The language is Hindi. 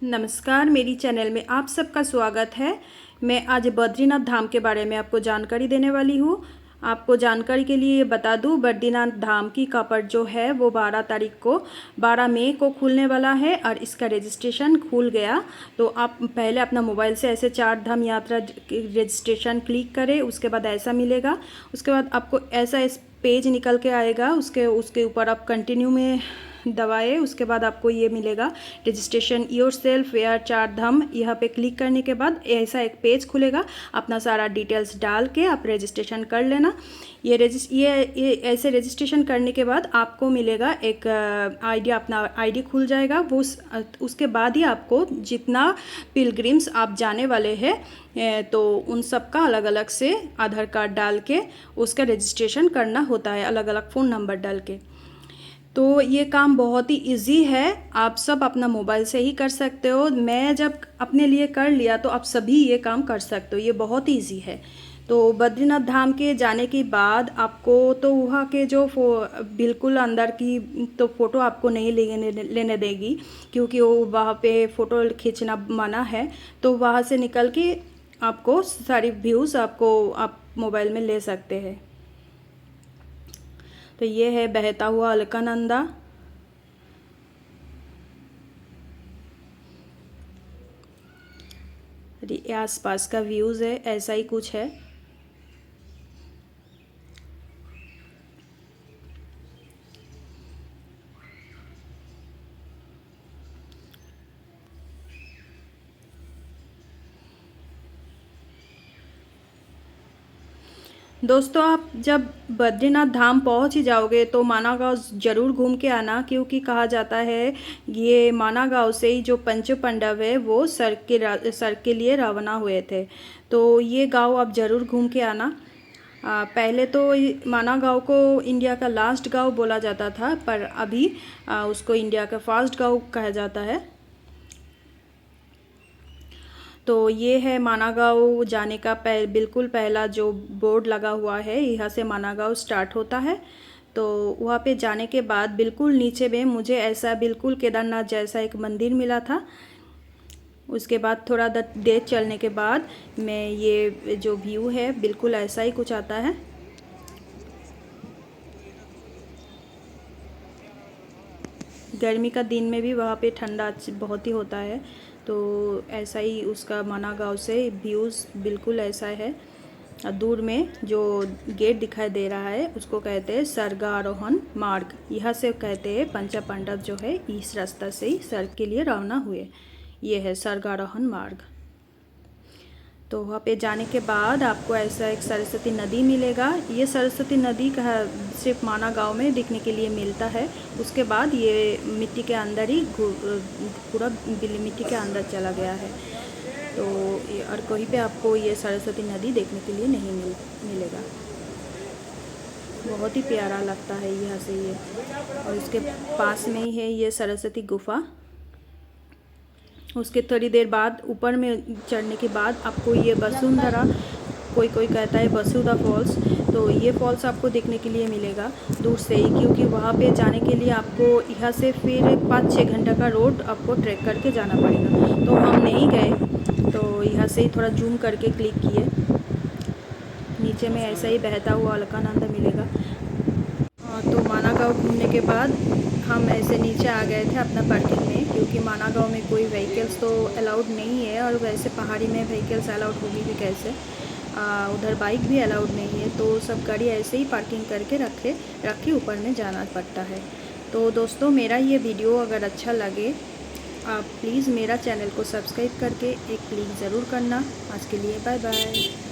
नमस्कार, मेरी चैनल में आप सबका स्वागत है। मैं आज बद्रीनाथ धाम के बारे में आपको जानकारी देने वाली हूँ। आपको जानकारी के लिए बता दूँ, बद्रीनाथ धाम की कपाट जो है वो 12 तारीख को 12 मई को खुलने वाला है और इसका रजिस्ट्रेशन खुल गया। तो आप पहले अपना मोबाइल से ऐसे 4 धाम यात्रा रजिस्ट्रेशन क्लिक करें, उसके बाद ऐसा मिलेगा। उसके बाद आपको ऐसा इस पेज निकल के आएगा, उसके ऊपर आप कंटिन्यू में दबाए। उसके बाद आपको ये मिलेगा रजिस्ट्रेशन योर सेल्फ वेयर 4 धाम। यहाँ पे क्लिक करने के बाद ऐसा एक पेज खुलेगा, अपना सारा डिटेल्स डाल के आप रजिस्ट्रेशन कर लेना। ये ऐसे रजिस्ट्रेशन करने के बाद आपको मिलेगा एक आईडी, अपना आईडी खुल जाएगा। वो उसके बाद ही आपको जितना पिलग्रिम्स आप जाने वाले हैं तो उन सब का अलग अलग से आधार कार्ड डाल के उसका रजिस्ट्रेशन करना होता है, अलग अलग फ़ोन नंबर डाल के। तो ये काम बहुत ही इजी है, आप सब अपना मोबाइल से ही कर सकते हो। मैं जब अपने लिए कर लिया तो आप सभी ये काम कर सकते हो, ये बहुत ही इजी है। तो बद्रीनाथ धाम के जाने के बाद आपको तो वहाँ के जो बिल्कुल अंदर की तो फ़ोटो आपको नहीं लेने देगी, क्योंकि वो वहाँ पे फ़ोटो खींचना मना है। तो वहाँ से निकल के आपको सारी व्यूज़ आप मोबाइल में ले सकते हैं। तो ये है बहता हुआ अलकनंदा। ये आसपास का व्यूज़ है, ऐसा ही कुछ है। दोस्तों, आप जब बद्रीनाथ धाम पहुंच ही जाओगे तो माना गांव ज़रूर घूम के आना, क्योंकि कहा जाता है ये माना गांव से ही जो पंच पांडव है वो स्वर्ग के लिए रवाना हुए थे। तो ये गांव आप ज़रूर घूम के आना। पहले तो माना गांव को इंडिया का लास्ट गांव बोला जाता था, पर अभी उसको इंडिया का फर्स्ट गांव कहा जाता है। तो ये है माना गाँव जाने का बिल्कुल पहला जो बोर्ड लगा हुआ है, यहाँ से माना गाँव स्टार्ट होता है। तो वहाँ पे जाने के बाद बिल्कुल नीचे में मुझे ऐसा बिल्कुल केदारनाथ जैसा एक मंदिर मिला था। उसके बाद थोड़ा देर चलने के बाद मैं ये जो व्यू है बिल्कुल ऐसा ही कुछ आता है। गर्मी का दिन में भी वहाँ पे ठंडा बहुत ही होता है। तो ऐसा ही उसका माना गाँव से व्यूज़ बिल्कुल ऐसा है। दूर में जो गेट दिखाई दे रहा है उसको कहते हैं स्वर्गारोहण मार्ग। यहाँ से कहते हैं पंचा पांडव जो है इस रास्ता से ही स्वर्ग के लिए रवाना हुए। ये है स्वर्गारोहण मार्ग। तो वहाँ पे जाने के बाद आपको ऐसा एक सरस्वती नदी मिलेगा। ये सरस्वती नदी का सिर्फ माना गांव में दिखने के लिए मिलता है। उसके बाद ये मिट्टी के अंदर ही पूरा मिट्टी के अंदर चला गया है। तो और कहीं पे आपको ये सरस्वती नदी देखने के लिए नहीं मिलेगा। बहुत ही प्यारा लगता है यहाँ से ये। और इसके पास में ही है ये सरस्वती गुफा। उसके थोड़ी देर बाद ऊपर में चढ़ने के बाद आपको ये वसुंधरा, कोई कहता है वसुधा फॉल्स, तो ये फॉल्स आपको देखने के लिए मिलेगा दूर से ही, क्योंकि वहाँ पे जाने के लिए आपको यहाँ से फिर 5-6 घंटा का रोड आपको ट्रैक करके जाना पड़ेगा। तो हम नहीं गए, तो यहाँ से ही थोड़ा जूम करके क्लिक किए। नीचे में ऐसा ही बहता हुआ अलकानंदा मिलेगा। तो माना गाँव घूमने के बाद हम ऐसे नीचे आ गए थे अपना पार्किंग में, क्योंकि माना गाँव में कोई व्हीकल्स तो अलाउड नहीं है, और वैसे पहाड़ी में व्हीकल्स अलाउड होगी भी कैसे। उधर बाइक भी अलाउड नहीं है, तो सब गाड़ी ऐसे ही पार्किंग करके रखे ऊपर में जाना पड़ता है। तो दोस्तों, मेरा ये वीडियो अगर अच्छा लगे आप प्लीज़ मेरा चैनल को सब्सक्राइब करके एक क्लिक ज़रूर करना। आज के लिए बाय बाय।